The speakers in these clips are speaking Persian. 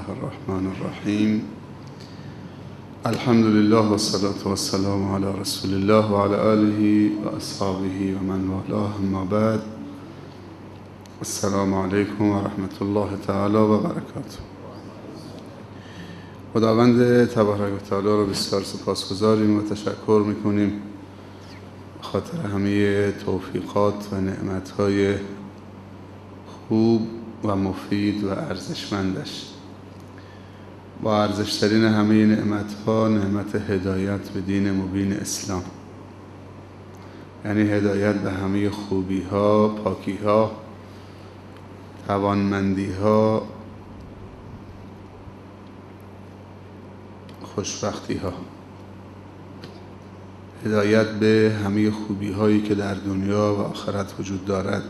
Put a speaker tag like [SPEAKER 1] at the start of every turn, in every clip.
[SPEAKER 1] الله الرحمن الرحیم. الحمد لله و الصلاة و السلام علی رسول الله و علی آله و اصحابه و من والاه، اما بعد. السلام علیکم و رحمت الله تعالی و برکاته. خداوند تبارک و تعالی رو بسیار سپاسگزاریم و تشکر میکنیم خاطر همه توفیقات و نعمتهای خوب و مفید و ارزشمندش. با ارزشترین همه نعمتها نعمت هدایت به دین مبین اسلام، یعنی هدایت به همه خوبیها، پاکیها، توانمندیها، خوشبختیها. هدایت به همه خوبیهایی که در دنیا و آخرت وجود دارد.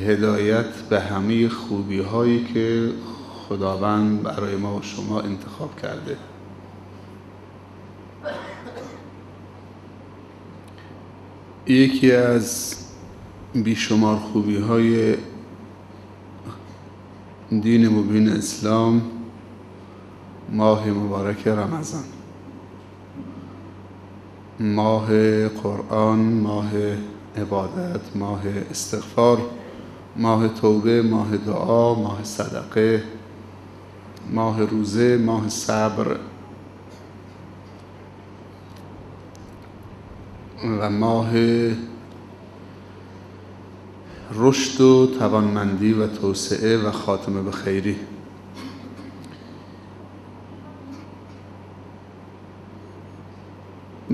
[SPEAKER 1] هدایت به همه خوبی‌هایی که خداوند برای ما و شما انتخاب کرده. یکی از بیشمار خوبی‌های دین مبین اسلام ماه مبارک رمضان، ماه قرآن، ماه عبادت، ماه استغفار، ماه توبه، ماه دعا، ماه صدقه، ماه روزه، ماه صبر و ماه رشد و توانمندی و توسعه و خاتمه به خیری.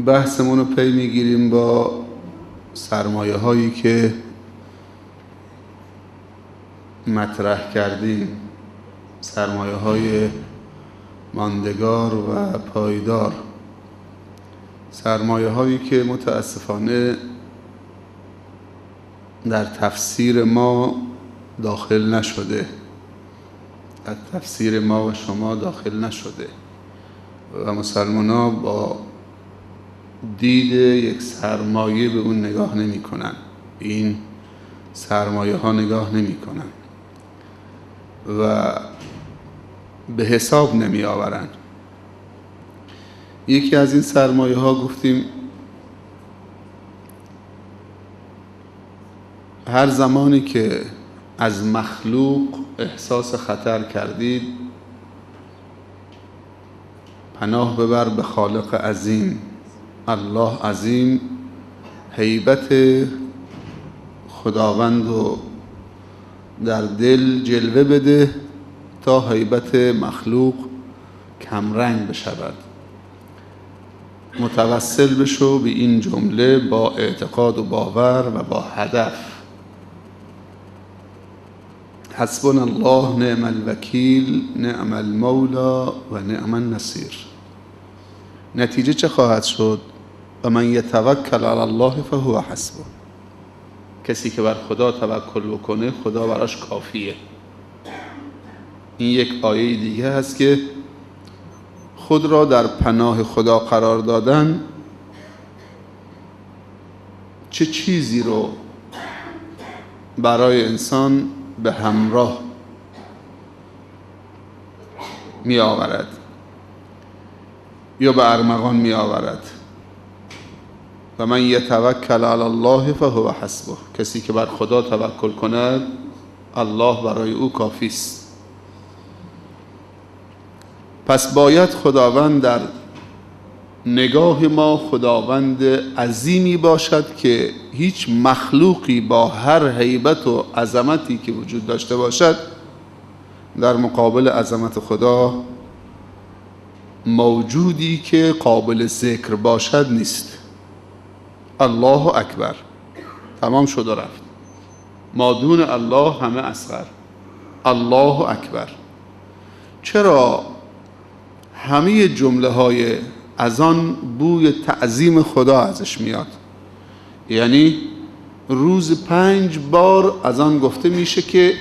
[SPEAKER 1] بحثمون رو پی میگیریم با سرمایه هایی که مطرح کردیم، سرمایه های ماندگار و پایدار، سرمایه هایی که متاسفانه در تفسیر ما داخل نشده، در تفسیر ما و شما داخل نشده و مسلمان‌ها با دید یک سرمایه به اون نگاه نمی کنن، این سرمایه ها نگاه نمی کنن و به حساب نمی آورن. یکی از این سرمایه ها گفتیم هر زمانی که از مخلوق احساس خطر کردید، پناه ببر به خالق عظیم. الله عظیم، هیبت خداوند رو در دل جلوه بده تا هیبت مخلوق کمرنگ بشود. متوسل بشو به این جمله با اعتقاد و باور و با هدف. حسبنا الله نعم الوکیل نعم المولا و نعم النصیر. نتیجه چه خواهد شد؟ و من یتوکل علی الله فهو حسبه. کسی که بر خدا توکل بکنه خدا براش کافیه. این یک آیه دیگه هست که خود را در پناه خدا قرار دادن چه چیزی رو برای انسان به همراه می آورد یا به ارمغان می آورد. و من یتوکل علی الله فهو حسبه. کسی که بر خدا توکل کند الله برای او کافی است. پس باید خداوند در نگاه ما خداوند عظیمی باشد که هیچ مخلوقی با هر هیبت و عظمتی که وجود داشته باشد در مقابل عظمت خدا موجودی که قابل ذکر باشد نیست. الله اکبر، تمام شد و رفت. ما دون الله همه اصغر. الله اکبر. چرا همه جمله های از آن بوی تعظیم خدا ازش میاد؟ یعنی روز 5 بار از آن گفته میشه که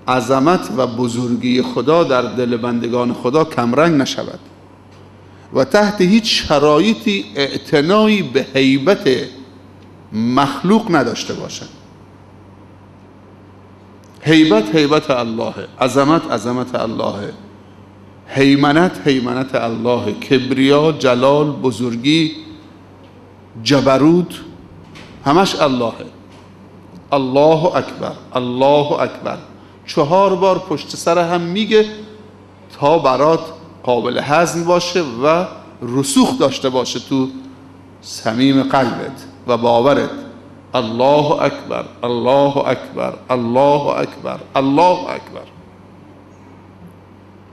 [SPEAKER 1] عظمت و بزرگی خدا در دل بندگان خدا کمرنگ نشود و تحت هیچ شرایطی اعتنایی به هیبت مخلوق نداشته باشد. هیبت هیبت اللهه، عظمت عظمت اللهه، هیمنت هیمنت اللهه، کبریا، جلال، بزرگی، جبروت، همش اللهه. الله اکبر، الله اکبر 4 بار پشت سر هم میگه تا برات قابل هضم باشه و رسوخ داشته باشه تو صمیم قلبت و باورت. الله اکبر، الله اکبر، الله اکبر، الله اکبر.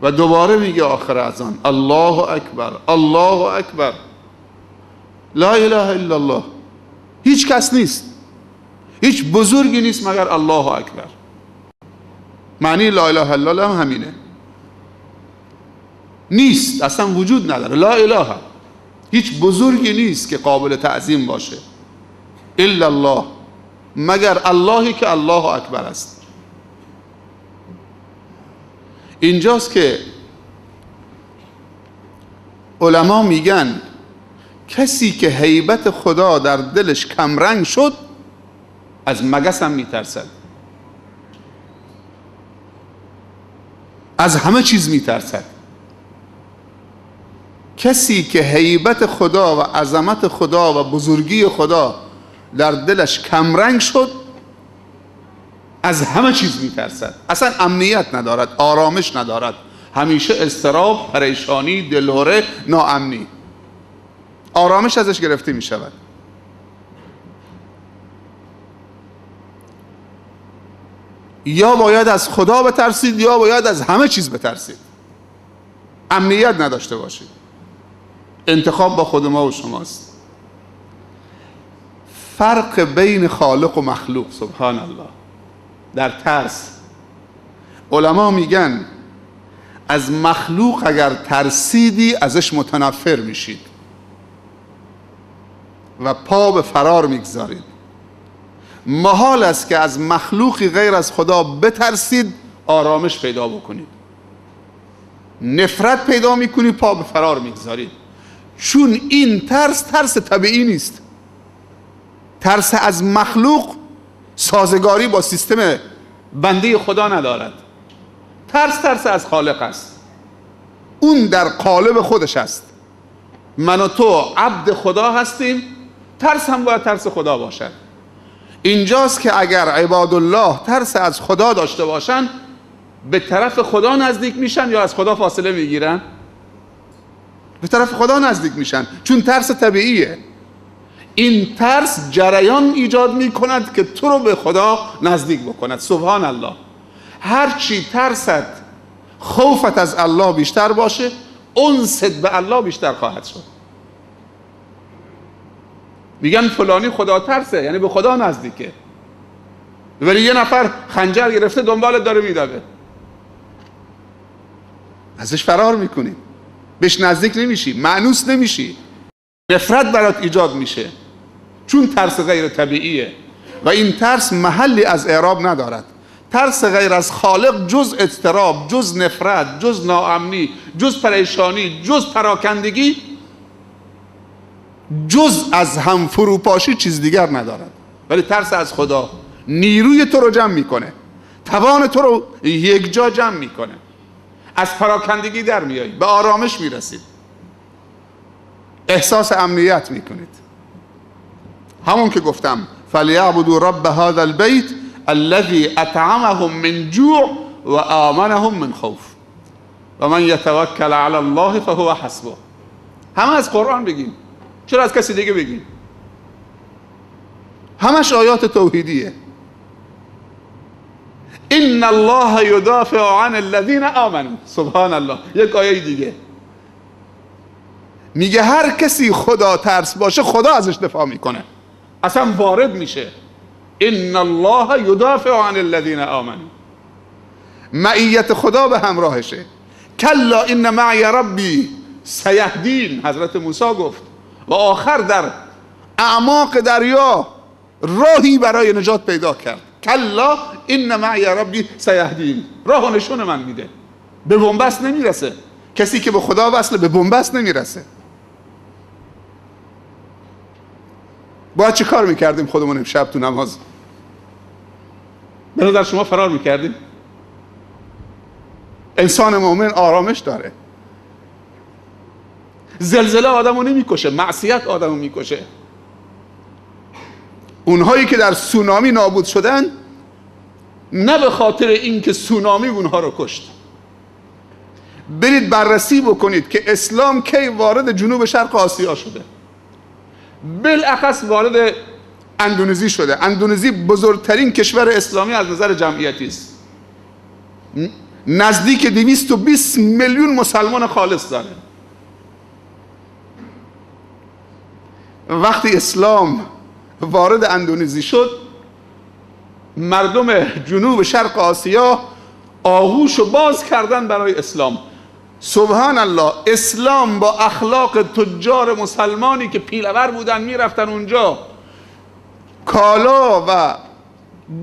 [SPEAKER 1] و دوباره میگه آخر اذان الله اکبر، الله اکبر. لا اله الا الله. هیچ کس نیست، هیچ بزرگی نیست مگر الله اکبر. معنی لا اله الا الله هم همینه، نیست، اصلا وجود نداره. لا اله، هیچ بزرگی نیست که قابل تعظیم باشه الا الله، مگر اللهی که الله اکبر است. اینجاست که علما میگن کسی که هیبت خدا در دلش کمرنگ شد از مگس هم میترسد، از همه چیز میترسد. کسی که هیبت خدا و عظمت خدا و بزرگی خدا در دلش کمرنگ شد از همه چیز میترسد، اصلا امنیت ندارد، آرامش ندارد، همیشه اضطراب، پریشانی، دلهره، ناامنی، آرامش ازش گرفته می شود. یا باید از خدا بترسید یا باید از همه چیز بترسید، امنیت نداشته باشید. انتخاب با خود ما و شماست. فرق بین خالق و مخلوق، سبحان الله، در ترس علما میگن از مخلوق اگر ترسیدی ازش متنفر میشید و پا به فرار میگذارید. محال است که از مخلوقی غیر از خدا بترسید آرامش پیدا بکنید، نفرت پیدا میکنید، پا به فرار میگذارید. چون این ترس طبیعی نیست. ترس از مخلوق سازگاری با سیستم بنده خدا ندارد. ترس از خالق است، اون در قالب خودش است. من و تو عبد خدا هستیم، ترس هم باید ترس خدا باشد. اینجاست که اگر عباد الله ترس از خدا داشته باشن به طرف خدا نزدیک میشن یا از خدا فاصله میگیرن؟ به طرف خدا نزدیک میشن، چون ترس طبیعیه. این ترس جریان ایجاد میکند که تو رو به خدا نزدیک بکند. سبحان الله. هرچی ترست، خوفت از الله بیشتر باشه، انست به الله بیشتر خواهد شد. میگن فلانی خدا ترسه، یعنی به خدا نزدیکه، ولی یه نفر خنجر گرفته دنبالت داره میدوه، ازش فرار میکنی، بهش نزدیک نمیشی، مانوس نمیشی، نفرت برات ایجاد میشه، چون ترس غیر طبیعیه. و این ترس محلی از اعراب ندارد. ترس غیر از خالق جز اضطراب، جز نفرت، جز ناامنی، جز پریشانی، جز پراکندگی، جز از هم فروپاشی چیز دیگر ندارد. ولی ترس از خدا نیروی تو رو جمع میکنه، توان تو رو یک جا جمع میکنه، از پراکندگی در میایی، به آرامش میرسید، احساس امنیت میکنید. همون که گفتم فلیعبدوا رب هذا البیت الذی اطعمهم من جوع و آمنهم من خوف و من یتوکل علی الله فهو حسبه. همه از قرآن بگیم، چرا از کسی دیگه بگیم؟ همش آیات توحیدیه. ان الله یدافع عن الذین آمنوا. سبحان الله. یک آیه دیگه میگه هر کسی خدا ترس باشه خدا ازش دفاع میکنه، اصلا وارد میشه. ان الله یدافع عن الذین آمنوا. معیت خدا به همراهشه. کلا ان معی ربی سیهدین، حضرت موسی گفت، و آخر در اعماق دریا راهی برای نجات پیدا کرد. کلا ان معی ربی سیهدین، راه و نشون من میده. به بنبست نمیرسه. کسی که به خدا وصله به بنبست نمیرسه. باید چه کار میکردیم خودمون امشب تو نماز؟ به نظر شما فرار میکردیم؟ انسان مؤمن آرامش داره. زلزله آدمو نمیکشه، معصیت آدمو میکشه. اونهایی که در سونامی نابود شدن نه به خاطر اینکه سونامی اونها رو کشت. برید بررسی بکنید که اسلام کی وارد جنوب شرق آسیا شده. بالاخص وارد اندونزی شده. اندونزی بزرگترین کشور اسلامی از نظر جمعیتی است. نزدیک 220 میلیون مسلمان خالص داره. وقتی اسلام وارد اندونزی شد، مردم جنوب شرق آسیا آغوشو باز کردن برای اسلام. سبحان الله، اسلام با اخلاق تجار مسلمانی که پیله‌ور بودن میرفتن اونجا کالا و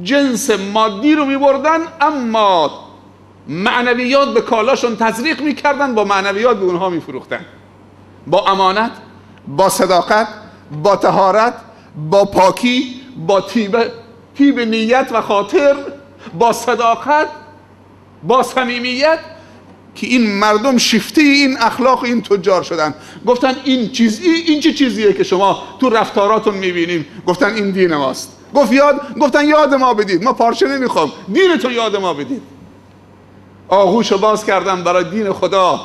[SPEAKER 1] جنس مادی رو میبردن، اما معنویات به کالاشون تزریق میکردن، با معنویات به اونها میفروختن. با امانت، با صداقت، با طهارت، با پاکی، با طیب نیت و خاطر، با صداقت، با صمیمیت، که این مردم شیفته این اخلاق این تجار شدن. گفتن این چه چیزیه که شما تو رفتاراتون میبینیم؟ گفتن این دین ماست. گفتن یاد ما بدید، ما پارچه نمیخوام، دین تو یاد ما بدید. آغوشو باز کردن برای دین خدا،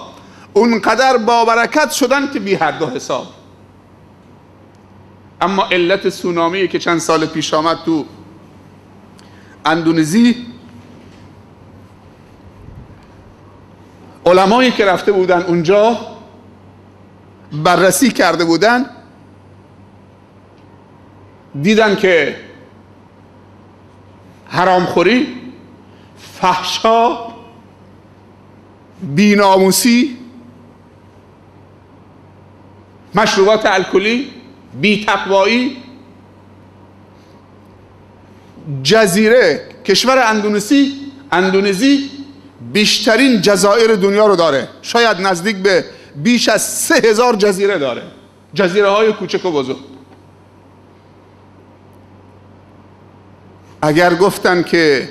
[SPEAKER 1] اونقدر با برکت شدن که بی حد و حساب. اما علت سونامی که چند سال پیش آمد تو اندونزی، علمایی که رفته بودن اونجا بررسی کرده بودن، دیدن که حرامخوری، فحشا، بی‌ناموسی، مشروبات الکلی، بی‌تقوایی، جزیره کشور اندونزی بیشترین جزایر دنیا رو داره. شاید نزدیک به بیش از 3000 جزیره داره، جزیره های کوچک و بزرگ. اگر گفتن که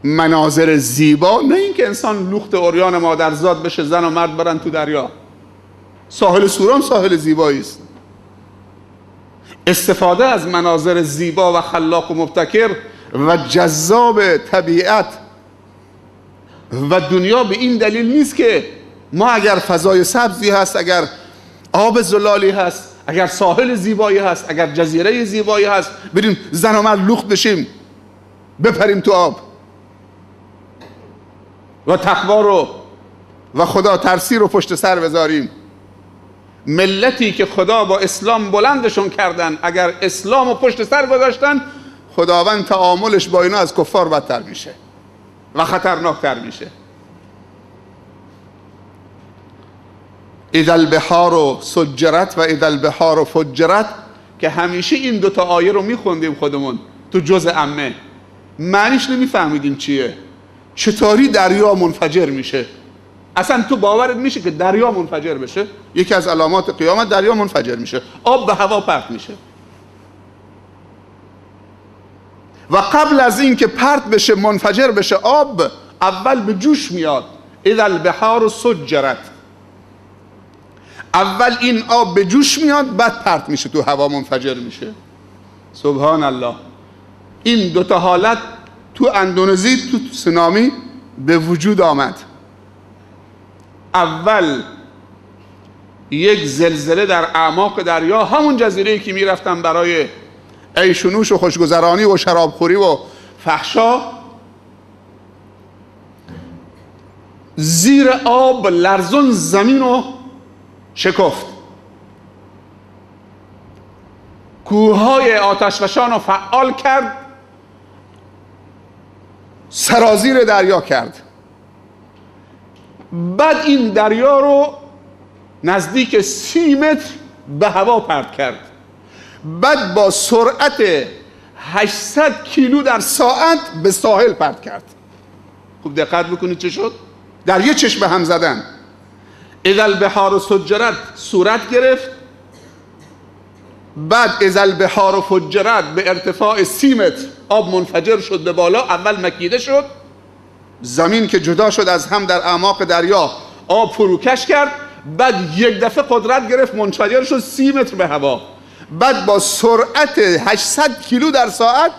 [SPEAKER 1] مناظر زیبا، نه اینکه انسان لخت عریان مادرزاد بشه، زن و مرد برن تو دریا. ساحل سورام ساحل زیبایی است. استفاده از مناظر زیبا و خلاق و مبتکر و جذاب طبیعت و دنیا به این دلیل نیست که ما اگر فضای سبزی هست، اگر آب زلالی هست، اگر ساحل زیبایی هست، اگر جزیره زیبایی هست، بریم زن و مرد لخت بشیم بپریم تو آب و تقوا رو و خدا ترسی رو پشت سر بذاریم. ملتی که خدا با اسلام بلندشون کردن، اگر اسلام رو پشت سر گذاشتن، خداوند تعاملش با اینا از کفار بدتر میشه و خطرناکتر میشه. اذا البحار سجرت و اذا البحار فجرت، که همیشه این دوتا آیه رو میخوندیم خودمون تو جزء عمه، معنیش نمیفهمیدیم چیه. چطوری دریا منفجر میشه؟ اصلا تو باورت میشه که دریا منفجر بشه؟ یکی از علامات قیامت دریا منفجر میشه، آب به هوا پرت میشه. و قبل از این که پرت بشه، منفجر بشه آب، اول به جوش میاد. اذا البحار سجرت، اول این آب به جوش میاد، بعد پرت میشه تو هوا، منفجر میشه. سبحان الله. این دوتا حالت تو اندونزی، تو سونامی به وجود آمد. اول یک زلزله در اعماق دریا، همون جزیره‌ای که میرفتن برای عیش و نوش و خوشگذرانی و شرابخوری و فحشا، زیر آب لرزون زمین رو شکفت، کوههای آتشفشان رو فعال کرد، سرازیر دریا کرد. بعد این دریا رو نزدیک 30 متر به هوا پرت کرد. بعد با سرعت 800 کیلو در ساعت به ساحل پرت کرد. خوب دقت بکنید چه شد؟ در یه چشم هم زدن. اذا البحار سجرت صورت گرفت، بعد اذا البحار فجرت به ارتفاع 30 متر آب منفجر شد به بالا، اول مکیده شد، زمین که جدا شد از هم در اعماق دریا آب فروکش کرد، بعد یک دفعه قدرت گرفت منفجر شد 30 متر به هوا، بعد با سرعت 800 کیلو در ساعت،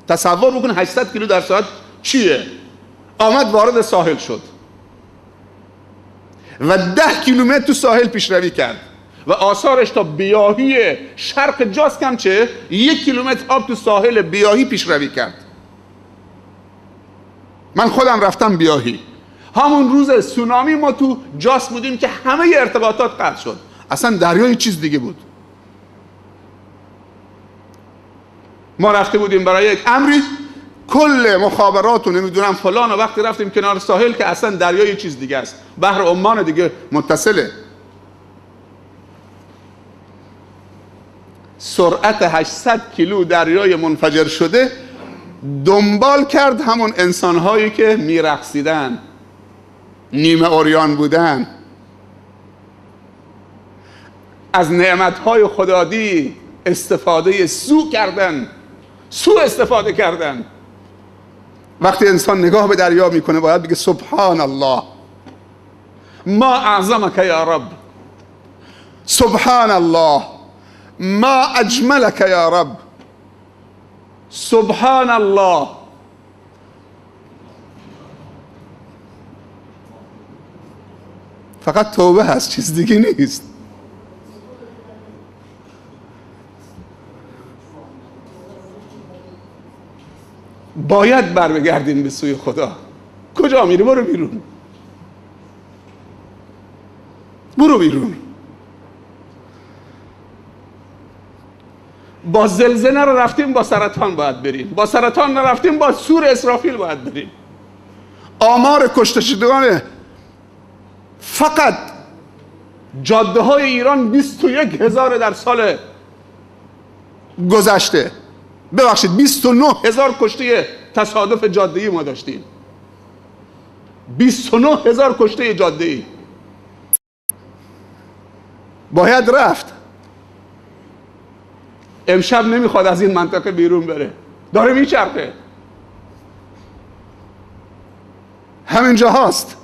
[SPEAKER 1] تصور بکن 800 کیلو در ساعت چیه، آمد وارد ساحل شد و 10 کیلومتر تو ساحل پیشروی کرد و آثارش تا بیاهی شرق جاست کم چه 1 کیلومتر آب تو ساحل بیاهی پیشروی کرد. من خودم رفتم بیاهی، همون روز سونامی ما تو جاس بودیم که همه ارتباطات قطع شد، اصلا دریا یه چیز دیگه بود. ما رفته بودیم برای یک امری، کل مخابرات و نمیدونم فلان، و وقتی رفتیم کنار ساحل که اصلا دریا یه چیز دیگه است، بحر عمان دیگه متصله. سرعت 800 کیلو دریای منفجر شده دنبال کرد همون انسانهایی که میرقصیدن، نیمه عریان بودن، از نعمتهای خدادی استفاده سوء استفاده کردن. وقتی انسان نگاه به دریا میکنه باید بگه سبحان الله، ما اعظمک یا رب، سبحان الله ما اجملک یا رب، سبحان الله. فقط توبه هست، چیز دیگه نیست. باید بر بگردیم به سوی خدا. کجا میری؟ برو بیرون، برو بیرون. با زلزله رو رفتیم، با سرطان باید بریم، با سرطان نرفتیم، با سور اسرافیل باید بریم. آمار کشته شدگان فقط جاده های ایران 21,000 در سال گذشته، ببخشید 29,000 کشته تصادف جاده‌ای ما داشتیم. 29,000 کشته جاده‌ای. باید رفت. امشب نمیخواد از این منطقه بیرون بره، داره میچرخه، همینجا هست.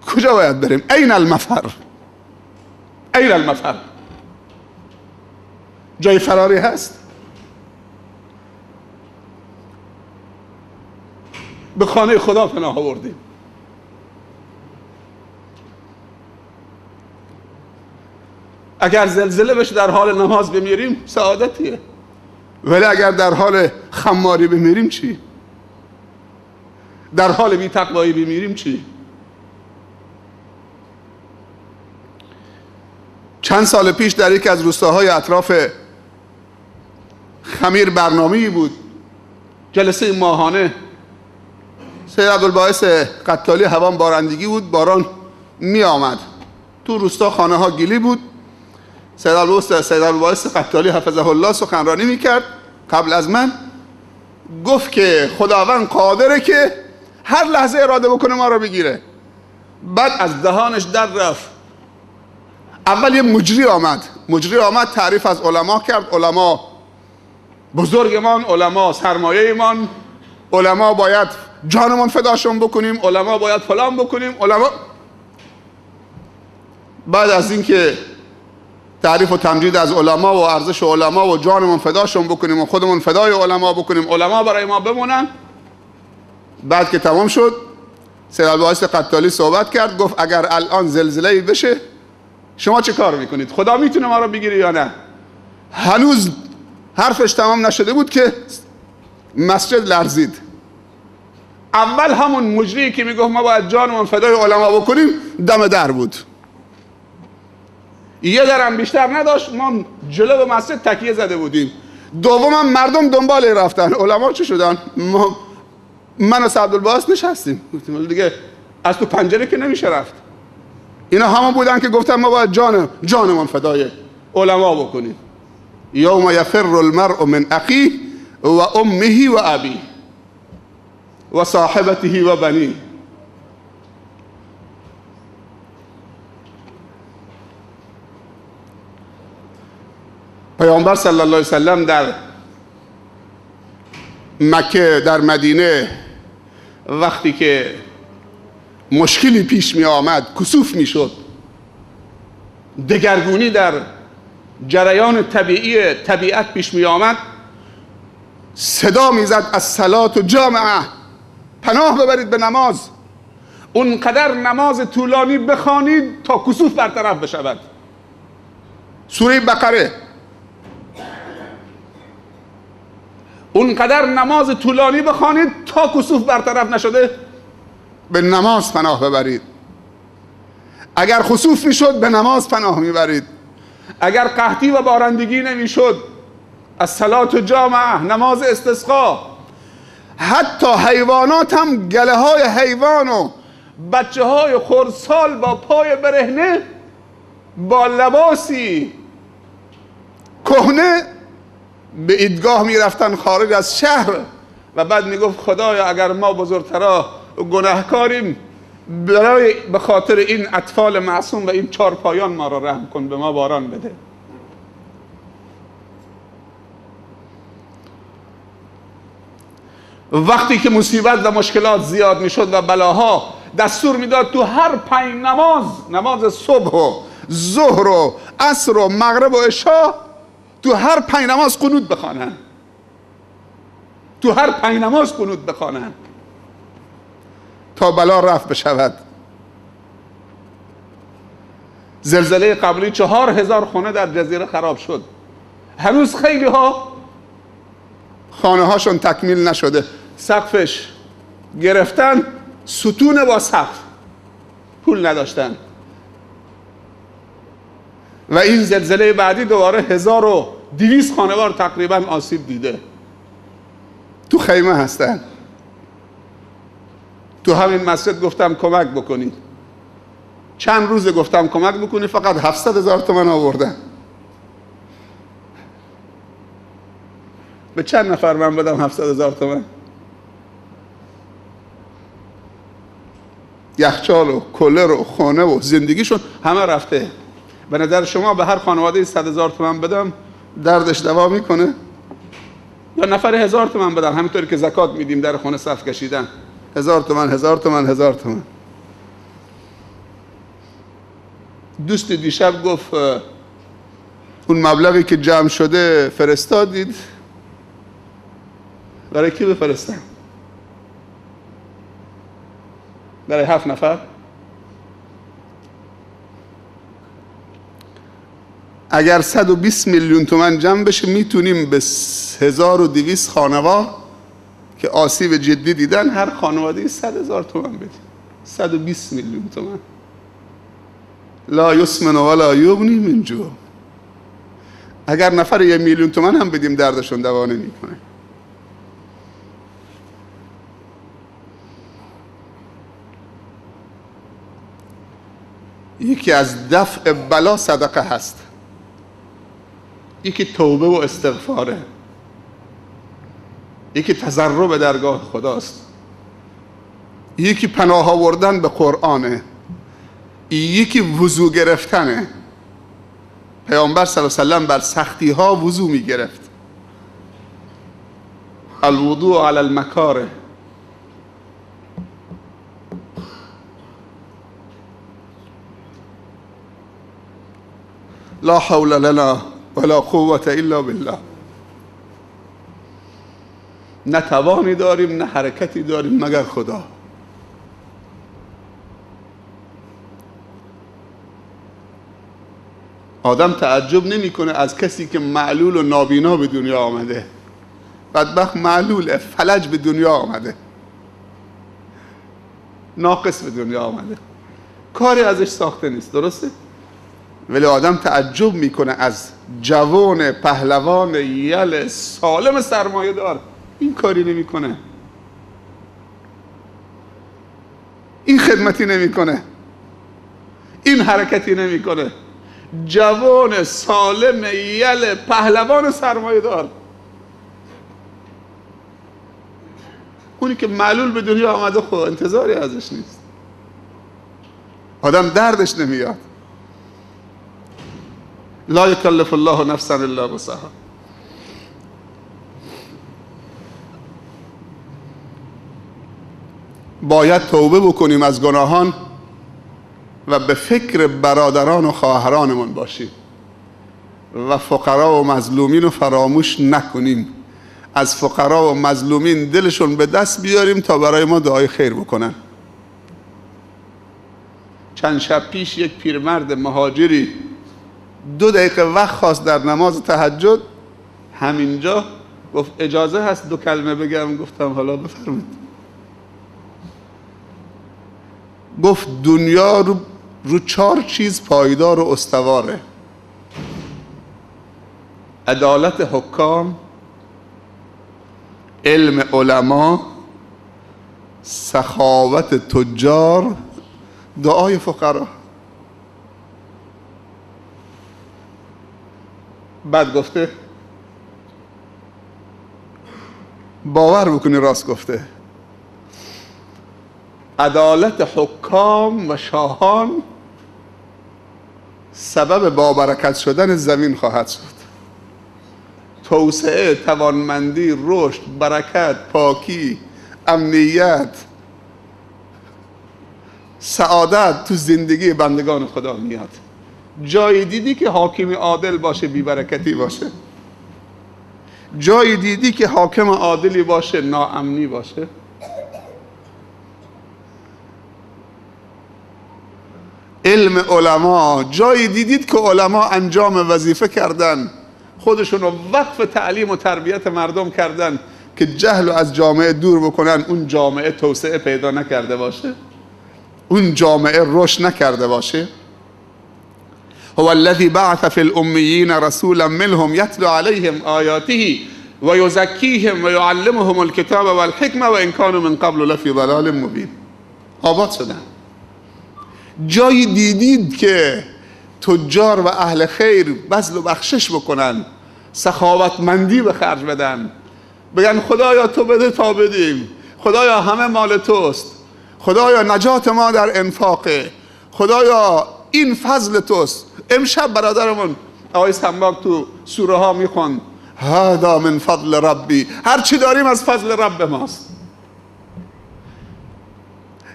[SPEAKER 1] کجا باید بریم؟ این المفر، این المفر. جای فراری هست؟ به خانه خدا پناه آوردیم. اگر زلزله بشه در حال نماز بمیریم سعادتیه، ولی اگر در حال خماری بمیریم چی؟ در حال بی تقوایی بمیریم چی؟ چند سال پیش در یکی از روستاهای اطراف خمیر برنامه‌ای بود، جلسه ماهانه. سید عبدالباعث قتالی هوام بارندگی بود، باران می آمد تو روستا، خانه ها گلی بود. سید عبدالباعث قتالی حفظه الله سخنرانی میکرد قبل از من، گفت که خداوند قادره که هر لحظه اراده بکنه ما رو بگیره. بعد از دهانش در رفت. اول یه مجری آمد تعریف از علما کرد، علما بزرگمان، علما سرمایه‌مان، علما باید جانمان فداشون بکنیم، علما باید فلان بکنیم، علما. بعد از اینکه تعریف و تمجید از علما و ارزش علما و جانمان فداشون بکنیم و خودمون فدای علما بکنیم، علما برای ما بمونن، بعد که تمام شد سید عبدالباعث قتالی صحبت کرد، گفت اگر الان زلزله‌ای بشه شما چه کار میکنید؟ خدا میتونه ما رو بگیره یا نه؟ هنوز حرفش تمام نشده بود که مسجد لرزید. اول همون مجری که میگفت ما باید جانمون فدای علما بکنیم دم در بود، یه درم بیشتر نداشت، ما جلو به مسجد تکیه زده بودیم. دومم مردم دنبال رفتن، علما چه شدن؟ من و عبدالباعث نشستیم، گفتیم دیگه از تو پنجره که نمیشه رفت. اینا همون بودن که گفتن ما باید جانمون فدای علما بکنیم. یوم یفر المرء من اخیه و امه و ابیه و صاحبته و بنیه. پیامبر صلی الله علیه وسلم در مکه، در مدینه، وقتی که مشکلی پیش می آمد، کسوف می شد، دگرگونی در جریان طبیعت پیش می آمد، صدا می زد الصلاة جامعه، پناه ببرید به نماز، اونقدر نماز طولانی بخوانید تا کسوف برطرف بشود. سوره بقره. اونقدر نماز طولانی بخوانید تا کسوف برطرف نشده به نماز پناه ببرید. اگر خسوف میشد به نماز پناه میبرید. اگر قحطی و بارندگی نمیشد الصلاة جامعه، نماز استسقا. حتی حیوانات هم، گله های حیوان و بچه های خردسال با پای برهنه با لباسی کهنه به عیدگاه میرفتن خارج از شهر و بعد میگفت خدایا اگر ما بزرگترا گناهکاریم، به خاطر این اطفال معصوم و این چارپایان ما را رحم کن، به ما باران بده. وقتی که مصیبت و مشکلات زیاد میشد و بلاها، دستور میداد تو هر 5 نماز صبح و ظهر و عصر و مغرب و عشا، تو هر 5 نماز قنوت بخوانن. تو هر 5 نماز قنوت بخوانن تا بلا رفع بشود. زلزله قبلی 4000 خانه در جزیره خراب شد. هنوز خیلی ها خانه هاشون تکمیل نشده، سقفش گرفتن، ستون با سقف، پول نداشتن. و این زلزله بعدی دوباره 1200 خانوار تقریبا آسیب دیده، تو خیمه هستن. تو همین مسجد گفتم کمک بکنید، چند روز گفتم کمک بکنید، فقط 700,000 تومان آوردن. به چند نفر من بدم 700,000 تومان؟ یخچال و کولر و خانه و زندگیشون همه رفته. به نظر شما به هر خانواده 100,000 تومان بدم دردش دوا میکنه؟ یا نفر 1000 تومان بدم، همینطوری که زکات میدیم در خونه صف کشیدن، 1000 تومان 1000 تومان 1000 تومان. دوست دیشب گفت اون مبلغی که جمع شده فرستادید، برای کی بفرستم؟ برای 7 نفر؟ اگر 120 میلیون تومان جمع بشه میتونیم به 1200 خانوار که آسیب جدی دیدن هر خانواده 100,000 تومان بدیم. 120 میلیون تومان. لا یسمن ولا یغنی من جوع. اگر نفر 1 میلیون تومان هم بدیم دردشون دوا نمیکنه. یکی از دفع بلا صدقه هست، یکی توبه و استغفاره، یکی تضرع به درگاه خداست، یکی پناه آوردن به قرآنه، یکی وضو گرفتنه. پیامبر صلی الله علیه و سلم بر سختی ها وضو می گرفت. الوضوء علی المکاره. لا حول لنا ولا قوة الا بالله. نه توانی داریم نه حرکتی داریم مگر خدا. آدم تعجب نمیکنه از کسی که معلول و نابینا به دنیا آمده. بدبخت معلول فلج به دنیا آمده، ناقص به دنیا آمده، کاری ازش ساخته نیست، درسته؟ ولی آدم تعجب میکنه از جوان پهلوان یل سالم سرمایه دار این کاری نمیکنه، این خدمتی نمیکنه، این حرکتی نمیکنه. جوان سالم یل پهلوان سرمایه دار، اونی که معلول به دنیا آمده خب انتظاری ازش نیست. آدم دردش نمیاد. لا یکلف الله نفسا الا وسعها. باید توبه بکنیم از گناهان و به فکر برادران و خواهرانمون باشیم و فقرا و مظلومین رو فراموش نکنیم. از فقرا و مظلومین دلشون به دست بیاریم تا برای ما دعای خیر بکنن. چند شب پیش یک پیرمرد مهاجری 2 دقیقه وقت خواست در نماز تهجد، همینجا گفت اجازه هست 2 کلمه بگم؟ گفتم حالا بفرمایید. گفت دنیا رو 4 چیز پایدار و استواره: عدالت حکام، علم علما، سخاوت تجار، دعای فقرا. بعد گفته باور بکنی راست گفته، عدالت حکام و شاهان سبب بابرکت شدن زمین خواهد شد. توسعه، توانمندی، رشد، برکت، پاکی، امنیت، سعادت تو زندگی بندگان خدا میاد. جایی دیدی که حاکمی عادل باشه بی برکتی باشه؟ جایی دیدی که حاکم عادلی باشه ناامنی باشه؟ علم علما، جایی دیدید که علما انجام وظیفه کردن، خودشون رو وقف تعلیم و تربیت مردم کردن که جهل رو از جامعه دور بکنن، اون جامعه توسعه پیدا نکرده باشه، اون جامعه رشد نکرده باشه؟ هو الذی بعث فی الامیین رسولا منهم یتلو علیهم آیاته و یزکیهم و یعلمهم الکتاب والحکمه و ان کانوا من قبل لفی ضلال مبین. آباد شدن. جایی دیدید که تجار و اهل خیر بذل و بخشش بکنن، سخاوتمندی به خرج بدن، بگن خدایا تو بده تا بدیم، خدایا همه مال توست، خدایا نجات ما در انفاقه، خدایا این فضل توست. امشب برادرمون آقای سماک تو سوره ها میخوند هذا من فضل ربی، هر چی داریم از فضل رب ماست.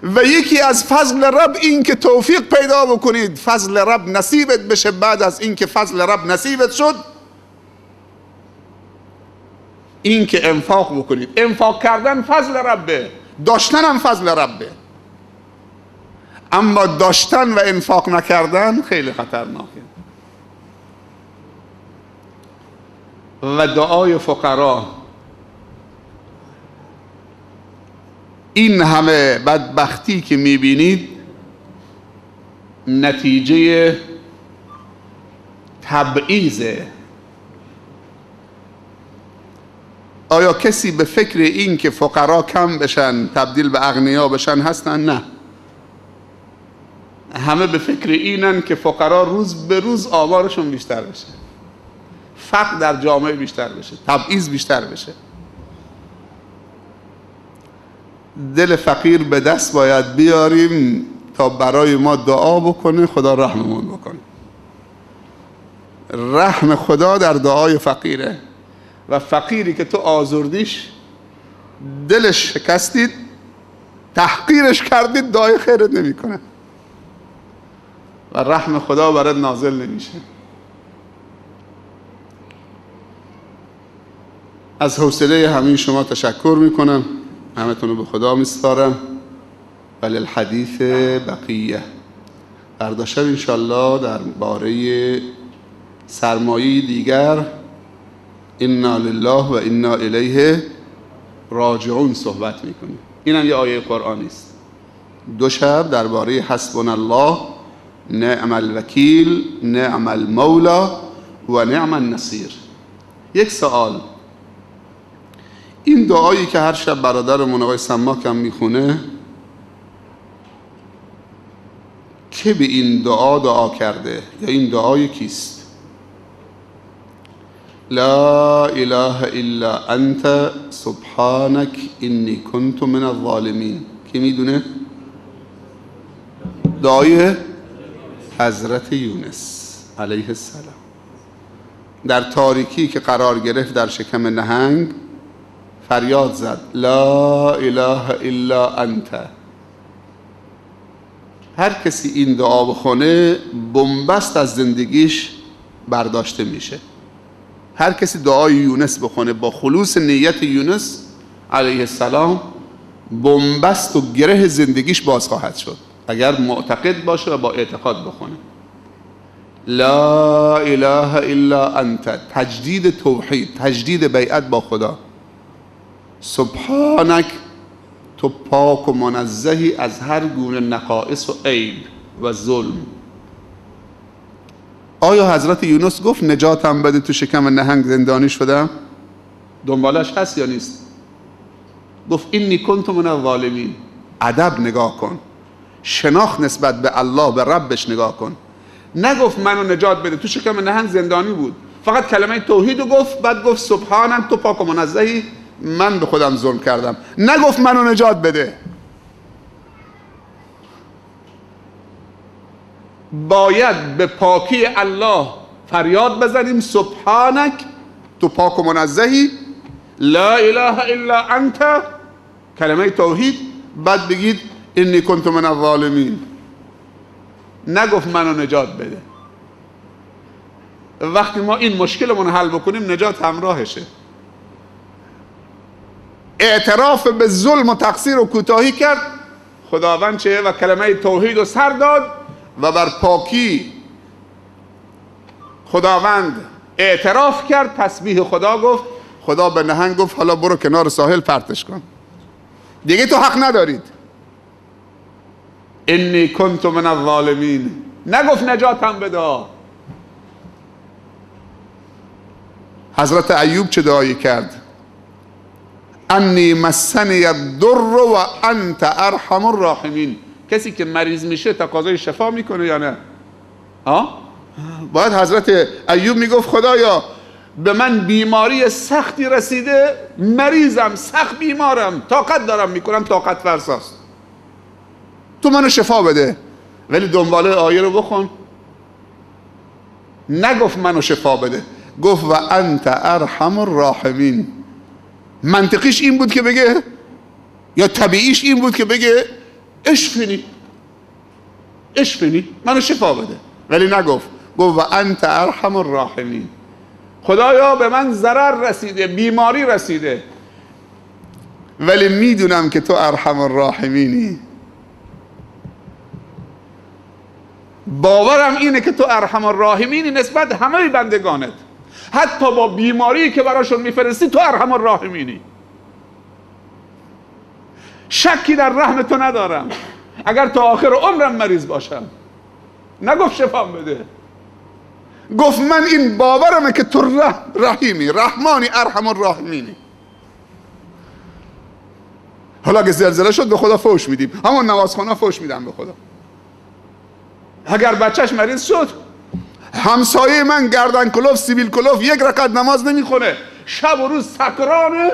[SPEAKER 1] و یکی از فضل رب این که توفیق پیدا بکنید فضل رب نصیبت بشه. بعد از این که فضل رب نصیبت شد، این که انفاق بکنید. انفاق کردن فضل ربه، داشتن هم فضل ربه، اما داشتن و انفاق نکردن خیلی خطرناکه. و دعای فقرا، این همه بدبختی که میبینید نتیجه تبعیضه. آیا کسی به فکر این که فقرا کم بشن تبدیل به اغنیا بشن هستن؟ نه، همه به فکر اینن که فقرا روز به روز آمارشون بیشتر بشه، فقر در جامعه بیشتر بشه، تبعیض بیشتر بشه. دل فقیر به دست باید بیاریم تا برای ما دعا بکنه خدا رحممون بکنه. رحم خدا در دعای فقیره. و فقیری که تو آزردیش، دلش شکستید، تحقیرش کردید، دعای خیرت نمی کنه و رحم خدا برات نازل نمیشه. از حوصله همین شما تشکر میکنم، همتون رو به خدا میسپارم. ولی الحدیث بقیه. فردا شب انشالله در باره سرمایه دیگر انا لله و انا الیه راجعون صحبت میکنیم. اینم یه آیه قرآنی است. 2 شب درباره حسبنا الله نعم الوکیل نعم المولا و نعم النصیر. یک سوال، این دعایی که هر شب برادرمون آقای سماک هم میخونه، که به این دعا کرده یا این دعای کیست؟ لا اله الا انت سبحانك انی کنت من الظالمین. کی میدونه؟ دعای حضرت یونس علیه السلام. در تاریکی که قرار گرفت در شکم نهنگ فریاد زد لا اله الا انت. هر کسی این دعا بخونه بنبست از زندگیش برداشته میشه. هر کسی دعای یونس بخونه با خلوص نیت یونس علیه السلام بنبست و گره زندگیش باز خواهد شد اگر معتقد باشه و با اعتقاد بخونه. لا اله الا انت، تجدید توحید، تجدید بیعت با خدا. سبحانک، تو پاک و منزهی از هر گونه نقائص و عیب و ظلم. آیا حضرت یونس گفت نجاتم بده تو شکم نهنگ زندانی شدم؟ دنبالش هست یا نیست؟ گفت اینی کنت من الظالمین. ادب نگاه کن، شناخت نسبت به الله، به ربش نگاه کن. نگفت منو نجات بده تو شکم نهنگ زندانی بود، فقط کلمه توحید رو گفت، بعد گفت سبحانم تو پاک و منزهی من به خودم ظلم کردم. نگفت منو نجات بده. باید به پاکی الله فریاد بزنیم سبحانک تو پاک و منزهی، لا اله الا انت، کلمه توحید، بعد بگید انی کنت من الظالمین. نگفت منو نجات بده. وقتی ما این مشکلمون حل بکنیم نجات همراهشه. اعتراف به ظلم و تقصیر و کوتاهی کرد خداوند چه و کلمه توحید رو سر داد و بر پاکی خداوند اعتراف کرد، تسبیح خدا گفت. خدا به نهنگ گفت حالا برو کنار ساحل پرتش کن، دیگه تو حق ندارید. انی کنت من الظالمین. نگفت نجاتم بده. حضرت ایوب چه دعایی کرد؟ انی مسنی الضر و انت ارحم الراحمین. کسی که مریض میشه تقاضای شفا میکنه یا نه؟ باید حضرت ایوب میگفت خدایا به من بیماری سختی رسیده، مریضم، سخت بیمارم، طاقت دارم میکنم، طاقت فرساست، تو منو شفا بده. ولی دنباله آیه رو بخون. نگفت منو شفا بده، گفت و انت ارحم الراحمین. منطقیش این بود که بگه، یا طبیعیش این بود که بگه اشفنی منو شفا بده، ولی نگفت. گفت و انت ارحم الراحمین. خدایا به من ضرر رسیده، بیماری رسیده، ولی میدونم که تو ارحم الراحمینی. باورم اینه که تو ارحم الراحمینی نسبت همه بندگانت، حتی با بیماری که براشون میفرستی تو ارحم الراحمینی. شکی در رحم تو ندارم اگر تا آخر عمرم مریض باشم. نگفت شفام بده، گفت من این باورمه که تو رحیمی، رحمانی، ارحم الراحمینی. حالا که زلزله شد به خدا فوش میدیم، همون نمازخونا فوش میدن به خدا. اگر بچهش مریض شد، همسایه من گردن کلوف، سیبیل کلوف، یک رکعت نماز نمیخونه، شب و روز سکرانه،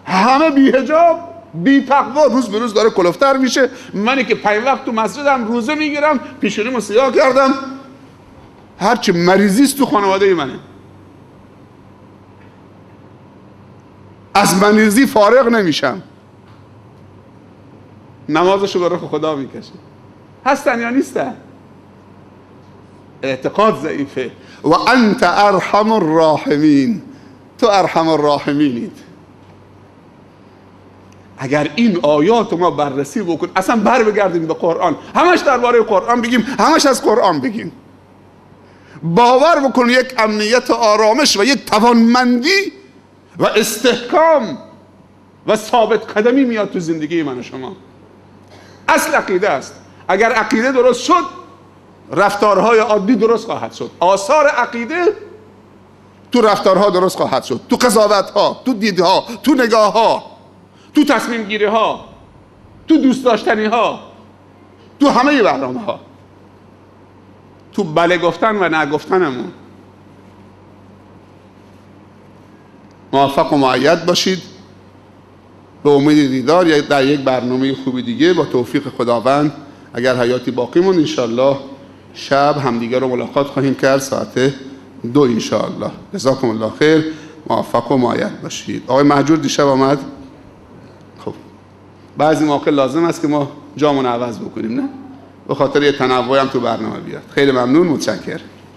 [SPEAKER 1] همه بی‌حجاب، بی تقوا، روز به روز داره کلوفتر میشه. منی که 5 وقت تو مسجدم روزه میگیرم، پیشونیمو سیاه کردم، هرچی مریضیست تو خانواده منه، از مریضی فارغ نمیشم. نمازشو برای خدا میکشه. هستن یا نیستن؟ اعتقاد ضعیفه. و انت ارحم الراحمین، تو ارحم الراحمینید. اگر این آیات ما بررسی بکن، اصلا بر بگردیم به قرآن، همش درباره قرآن بگیم، همش از قرآن بگیم، باور بکن یک امنیت و آرامش و یک توانمندی و استحکام و ثابت قدمی میاد تو زندگی من و شما. اصل عقیده است. اگر عقیده درست شد، رفتارهای عادی درست خواهد شد. آثار عقیده تو رفتارها درست خواهد شد، تو قضاوتها، تو دیدها، تو نگاهها، تو تصمیم گیری ها، تو دوست داشتنی ها، تو همه برنامه ها، تو بله گفتن و نه گفتنمون. موفق و مؤید باشید. به امید دیدار در یک برنامه خوبی دیگه با توفیق خداوند. اگر حیاتی باقی موند انشالله شب همدیگه رو ملاقات خواهیم کرد ساعت 2 انشاءالله. جزاکم الله خیر، موفق و مایل باشید. آقای مهجور دیشب آمد؟ خب بعضی موقع لازم است که ما جامون عوض بکنیم، نه؟ به خاطر یه تنوعی هم تو برنامه بیاد. خیلی ممنون، متشکرم.